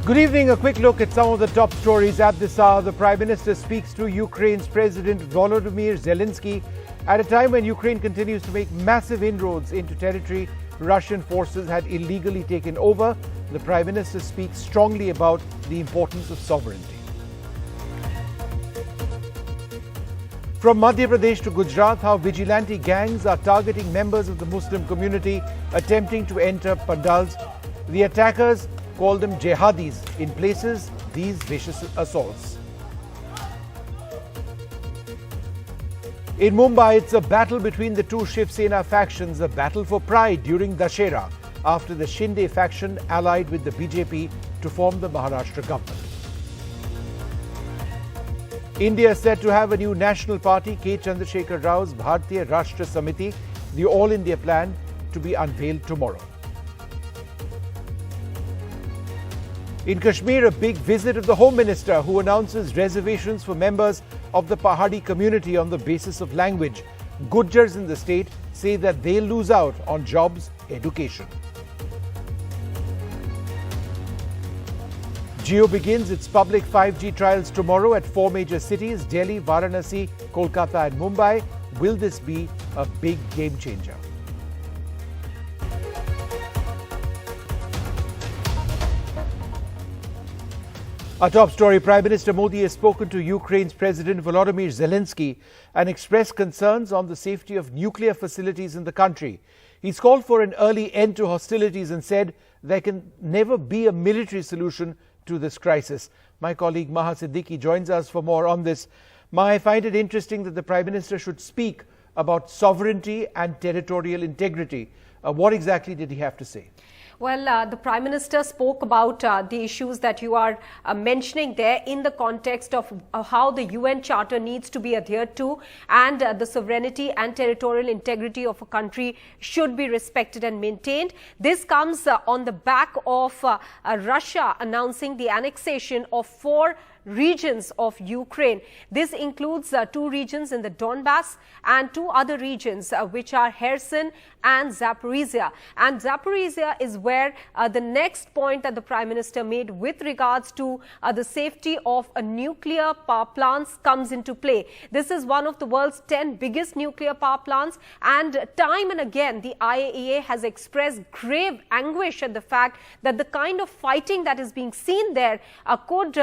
Good evening. A quick look at some of the top stories at this hour. The Prime Minister speaks to Ukraine's President Volodymyr Zelensky at a time when Ukraine continues to make massive inroads into territory Russian forces had illegally taken over. The Prime Minister speaks strongly about the importance of sovereignty. From Madhya Pradesh to Gujarat, how vigilante gangs are targeting members of the Muslim community attempting to enter pandals. The attackers call them jihadis in places these vicious assaults. In Mumbai, it's a battle between the two Shiv Sena factions, a battle for pride during Dussehra after the Shinde faction allied with the BJP to form the Maharashtra government. India is set to have a new national party, K. Chandrasekhar Rao's Bharatiya Rashtra Samiti, the All India plan to be unveiled tomorrow. In Kashmir, a big visit of the Home Minister, who announces reservations for members of the Pahadi community on the basis of language. Gujjars in the state say that they'll lose out on jobs, education. Jio begins its public 5G trials tomorrow at 4 major cities: Delhi, Varanasi, Kolkata and Mumbai. Will this be a big game changer? Our top story: Prime Minister Modi has spoken to Ukraine's President Volodymyr Zelensky and expressed concerns on the safety of nuclear facilities in the country. He's called for an early end to hostilities and said there can never be a military solution to this crisis. My colleague Maha Siddiqui joins us for more on this. Maha, I find it interesting that the Prime Minister should speak about sovereignty and territorial integrity. What exactly did he have to say? Well, the Prime Minister spoke about the issues that you are mentioning there in the context of how the UN Charter needs to be adhered to, and the sovereignty and territorial integrity of a country should be respected and maintained. This comes on the back of Russia announcing the annexation of 4 regions of Ukraine. This includes 2 regions in the Donbass and 2 other regions which are Kherson and Zaporizhia. And Zaporizhia is where the next point that the Prime Minister made with regards to the safety of nuclear power plants comes into play. This is one of the world's 10 biggest nuclear power plants, and time and again the IAEA has expressed grave anguish at the fact that the kind of fighting that is being seen there could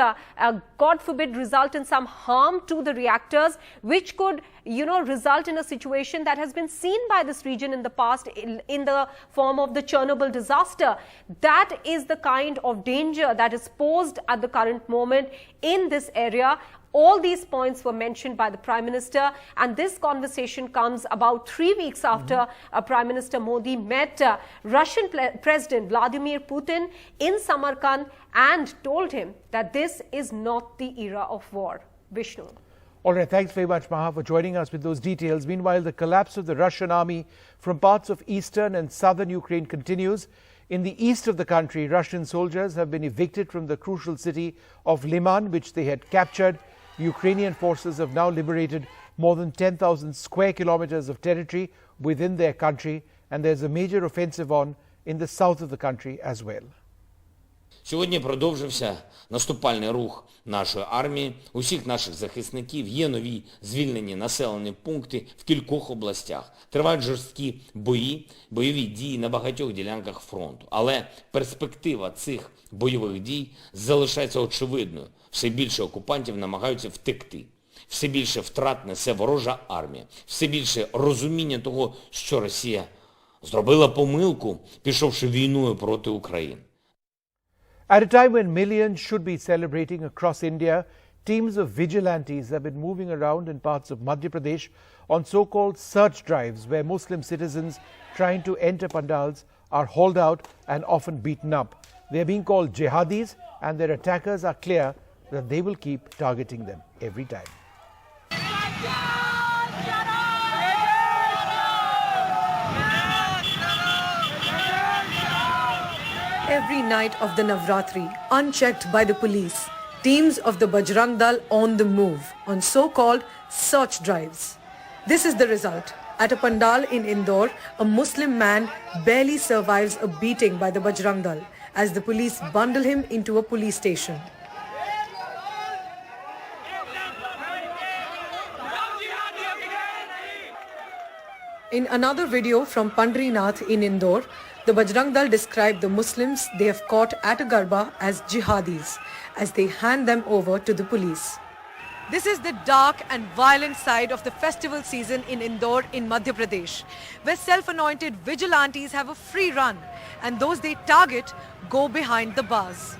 God forbid result in some harm to the reactors, which could result in a situation that has been seen by this region in the past in the form of the Chernobyl disaster. That is the kind of danger that is posed at the current moment in this area. All these points were mentioned by the Prime Minister, and this conversation comes about 3 weeks after Prime Minister Modi met Russian President Vladimir Putin in Samarkand and told him that this is not the era of war. Vishnu. All right, thanks very much, Maha, for joining us with those details. Meanwhile, the collapse of the Russian army from parts of eastern and southern Ukraine continues. In the east of the country, Russian soldiers have been evicted from the crucial city of Liman, which they had captured. Ukrainian forces have now liberated more than 10,000 square kilometers of territory within their country, and there's a major offensive on in the south of the country as well. Сьогодні продовжився наступальний рух нашої армії, усіх наших захисників, є нові звільнені населені пункти в кількох областях. Тривають жорсткі бойові дії на багатьох ділянках фронту. Але перспектива цих бойових дій залишається очевидною. Все більше окупантів намагаються втекти. Все більше втрат несе ворожа армія. Все більше розуміння того, що Росія зробила помилку, пішовши війною проти України. At a time when millions should be celebrating across India, teams of vigilantes have been moving around in parts of Madhya Pradesh on so-called search drives, where Muslim citizens trying to enter pandals are hauled out and often beaten up. They are being called jihadis, and their attackers are clear that they will keep targeting them every time. Every night of the Navratri, unchecked by the police, teams of the Bajrang Dal on the move on so-called search drives. This is the result. At a pandal in Indore, a Muslim man barely survives a beating by the Bajrang Dal as the police bundle him into a police station. In another video from Pandrinath in Indore, the Bajrang Dal described the Muslims they have caught at a garba as jihadis as they hand them over to the police. This is the dark and violent side of the festival season in Indore in Madhya Pradesh, where self-anointed vigilantes have a free run and those they target go behind the bars.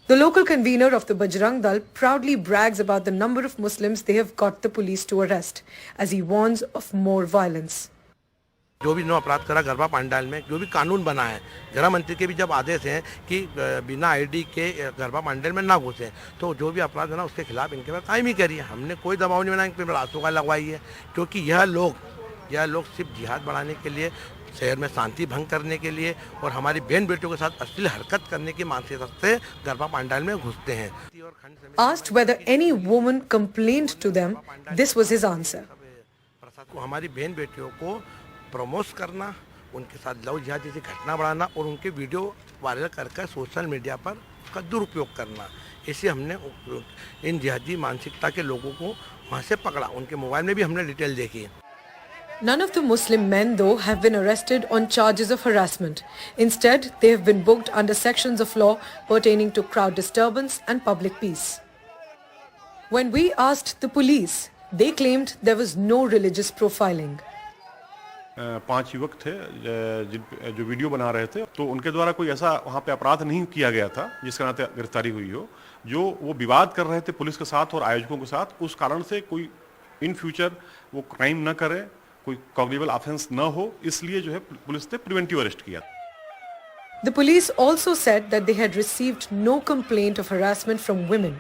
The local convener of the Bajrang Dal proudly brags about the number of Muslims they have got the police to arrest, as he warns of more violence. जो भी no अपराध करा गरबा पंडाल में जो भी कानून बना है, गृह मंत्री के भी जब आदेश हैं कि बिना आईडी के गरबा पंडाल में ना घुसे, तो जो भी अपराध है ना उसके खिलाफ इनके पास कायमी करिए। हमने कोई दबाव नहीं बनाया कि रास्तों का लगवाई है, क्योंकि यह लोग सिर्फ जिहाद बढ़ाने के लिए, शहर में शांति भंग करने के लिए और हमारी बहन बेटियों के साथ अश्लील हरकत करने की मानसिकता से गरबा पंडाल में घुसते हैं। Asked whether any woman complained to them, this was his answer. हमारी बहन बेटियों को प्रमोट करना, उनके साथ लव जिहाद जैसी घटना बढ़ाना और उनके वीडियो वायरल करके सोशल मीडिया पर उसका दुरुपयोग करना, इससे हमने इन जिहादी मानसिकता के लोगों को वहाँ से पकड़ा। उनके मोबाइल में भी हमने डिटेल देखी। None of the Muslim men, though, have been arrested on charges of harassment. Instead, they have been booked under sections of law pertaining to crowd disturbance and public peace. When we asked the police, they claimed there was no religious profiling. 5 युवक थे जो video बना रहे थे, तो उनके द्वारा कोई ऐसा वहाँ पे अपराध नहीं किया गया था जिसके नाते गिरफ्तारी हुई हो। जो वो विवाद कर रहे थे पुलिस के साथ और आयोजकों के साथ, उस कारण से कोई इन फ्यूचर वो क्राइम न करे, कोई कॉग्निबल ऑफेंस न हो, इसलिए जो है पुलिस ने प्रिवेंटिव अरेस्ट किया। The police also said that they had received no complaint of harassment from women.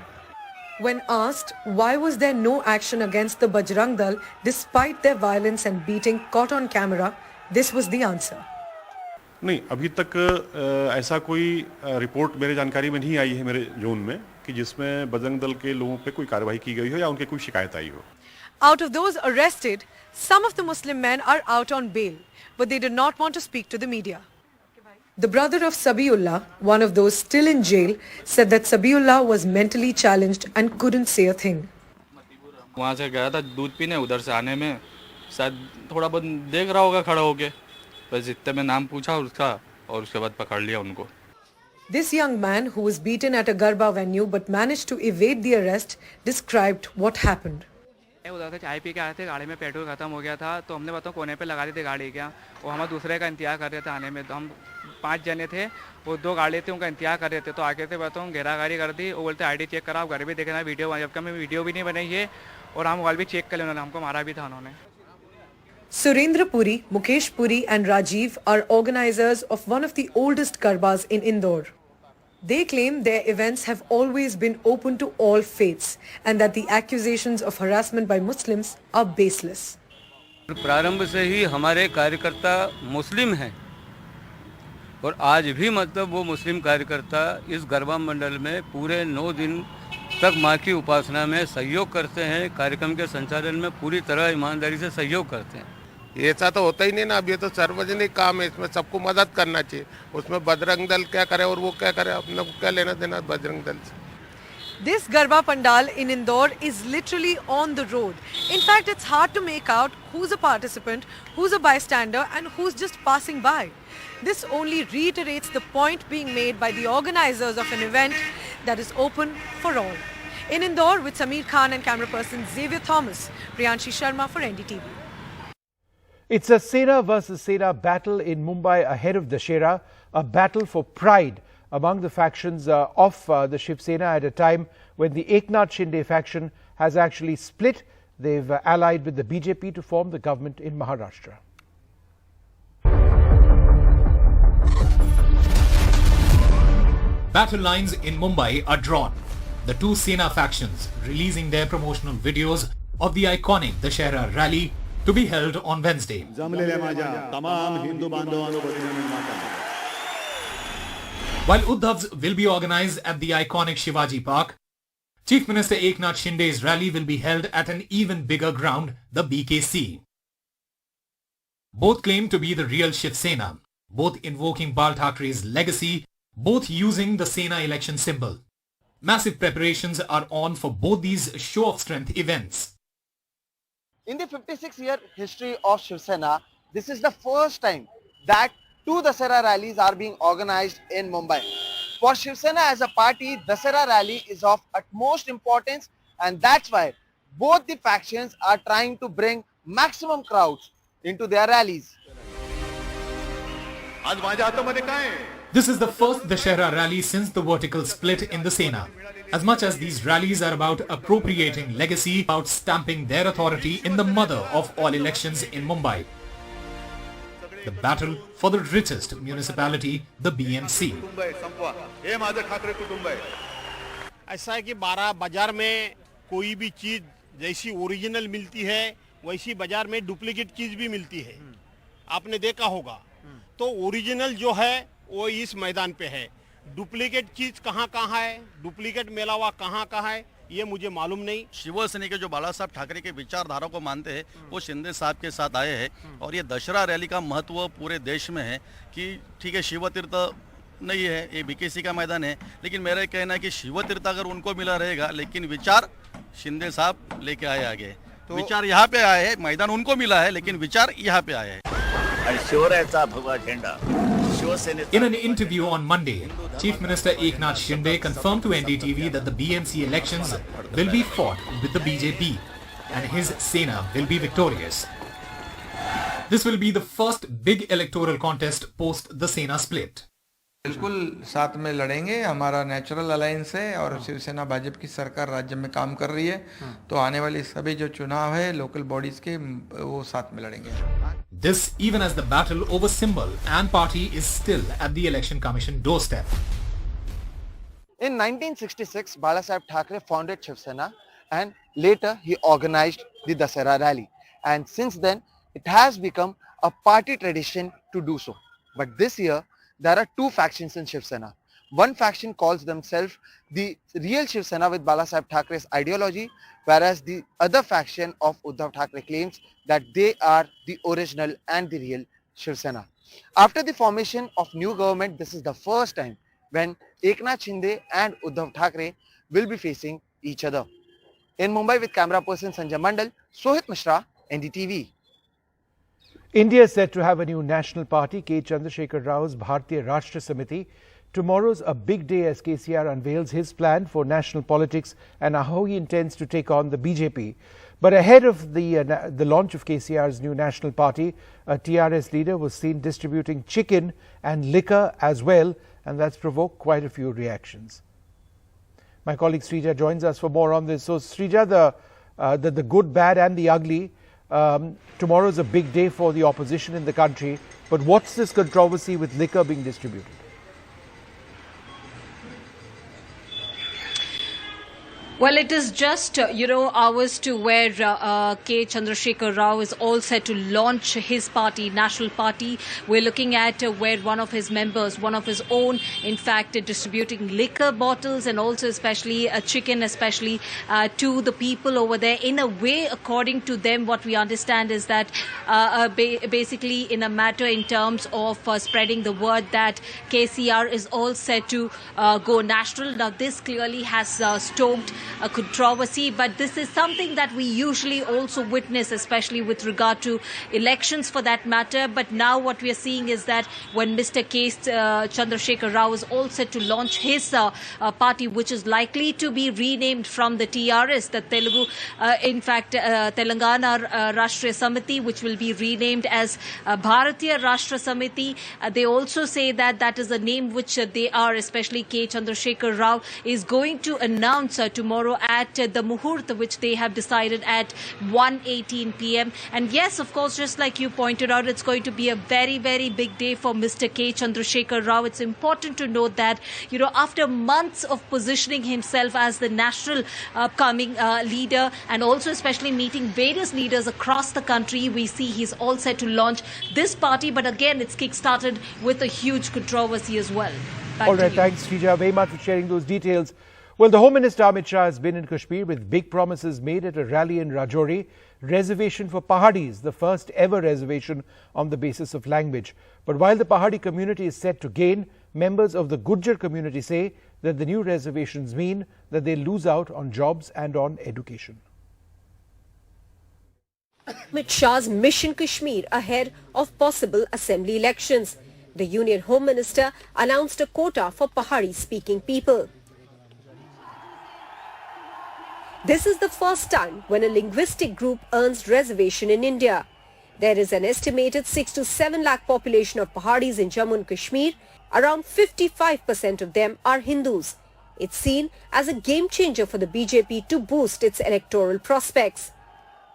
When asked why was there no action against the Bajrang Dal despite their violence and beating caught on camera, this was the answer. नहीं, अभी तक ऐसा कोई report मेरे जानकारी में नहीं आई है मेरे जोन में कि जिसमें बजरंग दल के लोगों पे कोई कार्रवाई की गई हो या उनके कोई शिकायत आई हो। Out of those arrested, some of the Muslim men are out on bail, but they did not want to speak to the media. The brother of Sabiullah, one of those still in jail, said that Sabiullah was mentally challenged and couldn't say a thing. वहाँ से गया था दूध पीने, उधर से आने में शायद थोड़ा बहुत देख रहा होगा खड़ा होके, बस इतने में नाम पूछा उसका और उसके बाद पकड़ लिया उनको। This young man, who was beaten at a Garba venue but managed to evade the arrest, described what happened. उधर से चाय पी के आए थे, गाड़ी में पेट्रोल खत्म हो गया था, तो हमने बताओ कोने पे लगा दी थी गाड़ी क्या, वो हम दूसरे का इंतजार कर रहे थे आने में। तो हम 5 जने थे, वो 2 गाड़ी थी, उनका इंतजार कर रहे थे, तो आगे से बताओ घेरागारी कर दी। वो बोलते आईडी चेक करा, आप घर भी देखना वीडियो, जबकि हमें वीडियो भी नहीं बनाई है और हम मोबाइल भी चेक कर लिया, उन्होंने हमको मारा भी था उन्होंने। Surendra Puri, Mukesh Puri and Rajiv are organizers of one of the oldest Garbas in Indore. They claim their events have always been open to all faiths and that the accusations of harassment by Muslims are baseless. प्रारंभ से ही हमारे कार्यकर्ता मुस्लिम हैं और आज भी मतलब वो मुस्लिम कार्यकर्ता इस गरबा मंडल में पूरे 9 दिन तक माँ की उपासना में सहयोग करते हैं, कार्यक्रम के संचालन में पूरी तरह ईमानदारी से सहयोग करते हैं। ऐसा तो होता ही नहीं ना, अब ये तो सार्वजनिक काम है, इसमें सबको मदद करना चाहिए। उसमें बजरंग दल क्या करे और वो क्या करे, अपने को क्या लेना देना बजरंग दल से। This Garba Pandal in Indore is literally on the road. In fact, it's hard to make out who's a participant, who's a bystander and who's just passing by. This only reiterates the point being made by the organizers of an event that is open for all. In Indore with Sameer Khan and camera person Xavier Thomas, Priyanshi Sharma for NDTV. It's a Sena versus Sena battle in Mumbai ahead of Dussehra, a battle for pride among the factions of the Shiv Sena at a time when the Eknath Shinde faction has actually split. They've allied with the BJP to form the government in Maharashtra. Battle lines in Mumbai are drawn. The two Sena factions releasing their promotional videos of the iconic Dussehra rally to be held on Wednesday. While Uddhav's will be organized at the iconic Shivaji Park, Chief Minister Eknath Shinde's rally will be held at an even bigger ground, the BKC. Both claim to be the real Shiv Sena. both invoking Bal Thackeray's legacy, both using the Sena election symbol. Massive preparations are on for both these show-of-strength events. In the 56-year history of Shiv Sena, this is the first time that two Dasara rallies are being organized in Mumbai. For Shiv Sena as a party, Dasara rally is of utmost importance, and that's why both the factions are trying to bring maximum crowds into their rallies. This is the first Dashera rally since the vertical split in the Sena. As much as these rallies are about appropriating legacy, about stamping their authority in the mother of all elections in Mumbai. The battle for the richest municipality, the BMC. ऐसा है कि 12 बाजार में कोई भी चीज जैसी original मिलती है वैसी बाजार में डुप्लीकेट चीज भी मिलती है, आपने देखा होगा। तो ओरिजिनल जो है वो इस मैदान पे है, डुप्लीकेट चीज कहाँ कहाँ है, डुप्लीकेट मेलावा कहाँ कहाँ है, ये मुझे मालूम नहीं। शिवसेना के जो बाला साहब ठाकरे के विचारधारा को मानते हैं वो शिंदे साहब के साथ आए हैं, और ये दशहरा रैली का महत्व पूरे देश में है कि ठीक है शिव तीर्थ नहीं है, ये बीकेसी का मैदान है, लेकिन मेरा कहना है कि शिव तीर्थ अगर उनको मिला रहेगा, लेकिन विचार शिंदे साहब लेके आए आगे। तो विचार यहाँ पे आए हैं, मैदान उनको मिला है लेकिन विचार यहाँ पे आए हैं। In an interview on Monday, Chief Minister Eknath Shinde confirmed to NDTV that the BMC elections will be fought with the BJP and his Sena will be victorious. This will be the first big electoral contest post the Sena split. बिल्कुल साथ में लड़ेंगे, हमारा natural alliance है और शिवसेना भाजपा की सरकार राज्य में काम कर रही है, तो आने वाली सभी जो चुनाव है लोकल बॉडीज के वो साथ में लड़ेंगे. This even as the battle over symbol and party is still at the Election Commission doorstep. In 1966, Bala Saheb Thackeray founded Shiv Sena and later he organized the Dasara rally, and since then it has become a party tradition to do so. But this year there are two factions in Shiv Sena. One faction calls themselves the real Shiv Sena with Bala Saheb Thackeray's ideology, whereas the other faction of Uddhav Thackeray claims that they are the original and the real Shiv Sena. After the formation of new government, this is the first time when Eknath Shinde and Uddhav Thackeray will be facing each other. In Mumbai with camera person Sanjay Mandal, Sohit Mishra, NDTV. India is set to have a new national party, K. Chandrasekhar Rao's Bharatiya Rashtra Samiti. Tomorrow's a big day as KCR unveils his plan for national politics and how he intends to take on the BJP. But ahead of the launch of KCR's new national party, a TRS leader was seen distributing chicken and liquor as well, and that's provoked quite a few reactions. My colleague Srija joins us for more on this. So Srija, the good, bad and the ugly. Tomorrow is a big day for the opposition in the country, but what's this controversy with liquor being distributed? Well, it is just, hours to where K. Chandrasekhar Rao is all set to launch his party, national party. We're looking at where one of his members, one of his own, in fact, distributing liquor bottles and also especially chicken, especially to the people over there. In a way, according to them, what we understand is that basically in a matter in terms of spreading the word that KCR is all set to go national. Now, this clearly has stoked a controversy, but this is something that we usually also witness, especially with regard to elections for that matter. But now what we are seeing is that when Mr. K. Chandrasekhar Rao is all set to launch his party, which is likely to be renamed from the TRS, the Telangana Rashtriya Samiti, which will be renamed as Bharatiya Rashtra Samiti. They also say that that is a name which they are, especially K. Chandrasekhar Rao, is going to announce tomorrow at the Muhurt, which they have decided at 1:18 p.m. And yes, of course, just like you pointed out, it's going to be a very, very big day for Mr. K. Chandrasekhar Rao. It's important to note that, after months of positioning himself as the national upcoming leader and also especially meeting various leaders across the country, we see he's all set to launch this party. But again, it's kick-started with a huge controversy as well. All right, thanks, Srija, very much for sharing those details. Well, the Home Minister Amit Shah has been in Kashmir with big promises made at a rally in Rhetoric. Reservation for Pahadis, the first ever reservation on the basis of language. But while the Pahadi community is set to gain, members of the Gujjar community say that the new reservations mean that they lose out on jobs and on education. Amit Shah's Mission Kashmir ahead of possible assembly elections. The Union Home Minister announced a quota for Pahari-speaking people. This is the first time when a linguistic group earns reservation in India. There is an estimated 6 to 7 lakh population of Pahadis in Jammu and Kashmir. Around 55% of them are Hindus. It's seen as a game changer for the BJP to boost its electoral prospects.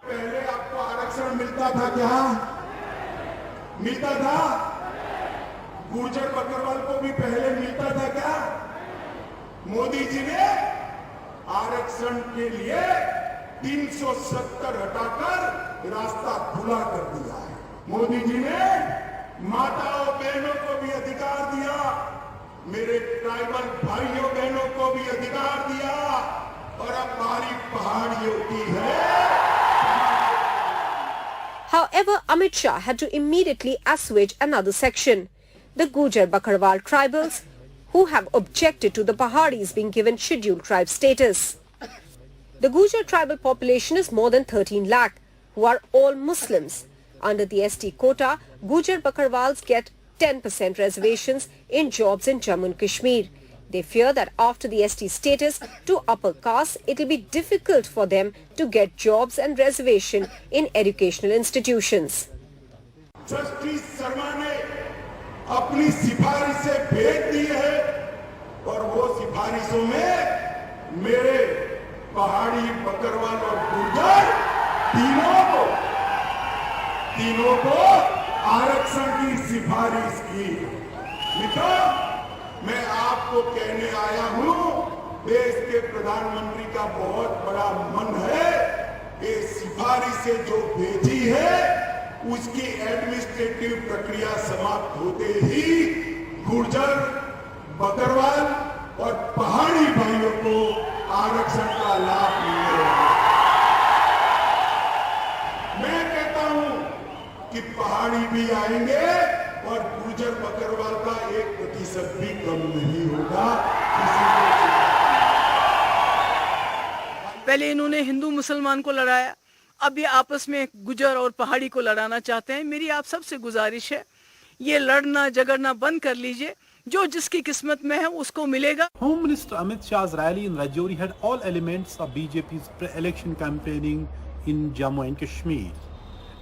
पहले आपको आरक्षण मिलता था क्या? मिलता था? गुर्जर बकरवाल को भी पहले मिलता था क्या? मोदी जी ने आरक्षण के लिए 370 हटाकर रास्ता खुला कर दिया है। मोदी जी ने माताओं बहनों को भी अधिकार दिया, मेरे ट्राइबल भाइयों बहनों को भी अधिकार दिया और अब बारी पहाड़ियों की है। However, Amit Shah had to immediately assuage another section, the Gujar Bakarwal tribals, who have objected to the Pahadis being given scheduled tribe status. The Gujar tribal population is more than 13 lakh, who are all Muslims. Under the ST quota, Gujar Bakarwals get 10% reservations in jobs in Jammu and Kashmir. They fear that after the ST status to upper caste, it will be difficult for them to get jobs and reservation in educational institutions. Justice Sharma ने अपनी सिफारिशें भेज दी है और वो सिफारिशों में मेरे पहाड़ी बकरवाल और गुर्जर तीनों को आरक्षण की सिफारिश की। मित्रों, मैं आपको कहने आया हूं, देश के प्रधानमंत्री का बहुत बड़ा मन है। ये सिफारिशें जो भेजी है उसकी एडमिनिस्ट्रेटिव प्रक्रिया समाप्त होते ही गुर्जर, बकरवाल और पहाड़ी भाइयों को आरक्षण का लाभ मिलेगा। मैं कहता हूं कि पहाड़ी भी आएंगे और गुर्जर बकरवाल का 1% भी कम नहीं होगा। पहले इन्होंने हिंदू मुसलमान को लड़ाया, अब ये आपस में गुजर और पहाड़ी को लड़ाना चाहते हैं। मेरी आप सबसे गुजारिश है, ये लड़ना झगड़ना बंद कर लीजिए, जो जिसकी किस्मत में है उसको मिलेगा। Home Minister Amit Shah's rally in Rajori had all elements of BJP's pre-election campaigning in Jammu and Kashmir.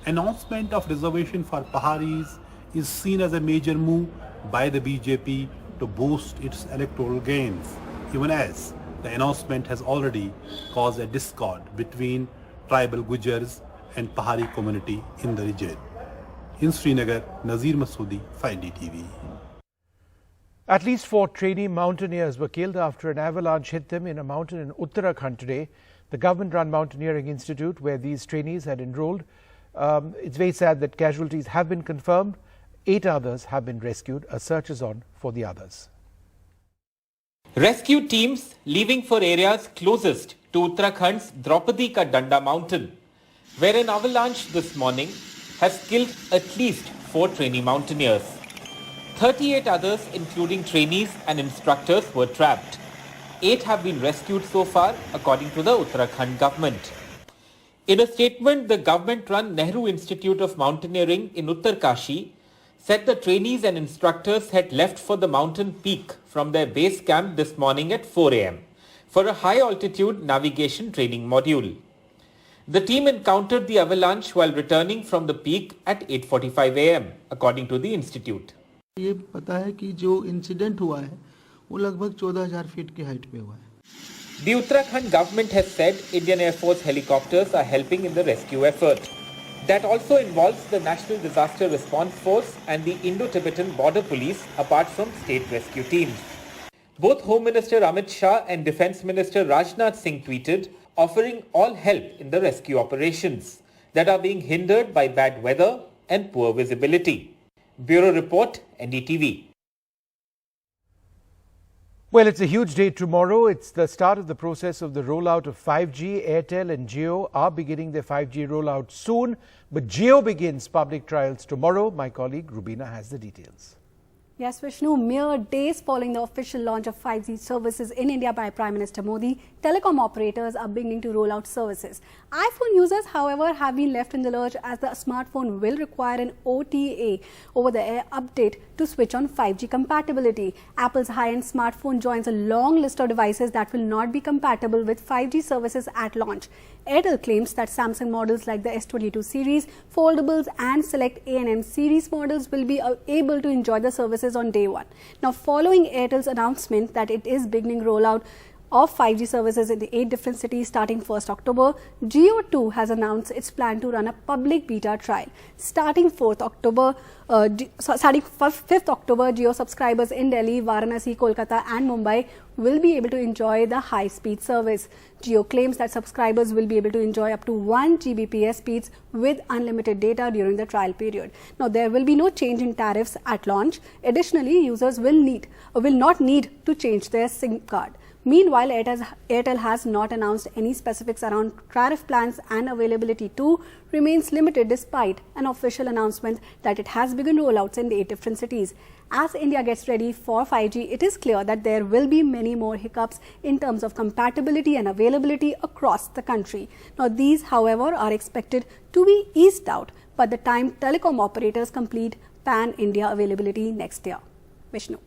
Announcement of reservation for Paharis is seen as a major move by the BJP to boost its electoral gains, even as the announcement has already caused a discord between tribal Gujars and Pahari community in the region. In Srinagar, Nazir Masoodi, 5NDTV. At least 4 trainee mountaineers were killed after an avalanche hit them in a mountain in Uttarakhand today. The government-run Mountaineering Institute, where these trainees had enrolled, it's very sad that casualties have been confirmed. 8 others have been rescued. A search is on for the others. Rescue teams leaving for areas closest to Uttarakhand's Draupadi Ka Danda mountain, where an avalanche this morning has killed at least 4 trainee mountaineers. 38 others, including trainees and instructors, were trapped. 8 have been rescued so far, according to the Uttarakhand government. In a statement, the government-run Nehru Institute of Mountaineering in Uttarkashi said the trainees and instructors had left for the mountain peak from their base camp this morning at 4 a.m. for a high-altitude navigation training module. The team encountered the avalanche while returning from the peak at 8:45 a.m. according to the institute. ये पता है कि जो incident हुआ है वो लगभग 14,000 feet की हाइट पे हुआ है। The Uttarakhand government has said Indian Air Force helicopters are helping in the rescue effort. That also involves the National Disaster Response Force and the Indo-Tibetan Border Police, apart from state rescue teams. Both Home Minister Amit Shah and Defence Minister Rajnath Singh tweeted, offering all help in the rescue operations that are being hindered by bad weather and poor visibility. Bureau Report, NDTV. Well, it's a huge day tomorrow. It's the start of the process of the rollout of 5G. Airtel and Jio are beginning their 5G rollout soon, but Jio begins public trials tomorrow. My colleague Rubina has the details. Yes, Vishnu, mere days following the official launch of 5G services in India by Prime Minister Modi, telecom operators are beginning to roll out services. iPhone users, however, have been left in the lurch as the smartphone will require an OTA over-the-air update to switch on 5G compatibility. Apple's high-end smartphone joins a long list of devices that will not be compatible with 5G services at launch. Airtel claims that Samsung models like the S22 series, foldables and select A&M series models will be able to enjoy the services on day one. Now, following Airtel's announcement that it is beginning rollout of 5G services in the 8 different cities starting 1st October, Jio too has announced its plan to run a public beta trial. Starting 5th October, Jio subscribers in Delhi, Varanasi, Kolkata and Mumbai will be able to enjoy the high-speed service. Jio claims that subscribers will be able to enjoy up to 1 Gbps speeds with unlimited data during the trial period. Now, there will be no change in tariffs at launch. Additionally, users will not need to change their SIM card. Meanwhile, Airtel has not announced any specifics around tariff plans, and availability too remains limited despite an official announcement that it has begun rollouts in 8 different cities. As India gets ready for 5G, it is clear that there will be many more hiccups in terms of compatibility and availability across the country. Now, these, however, are expected to be eased out by the time telecom operators complete pan-India availability next year. Vishnu.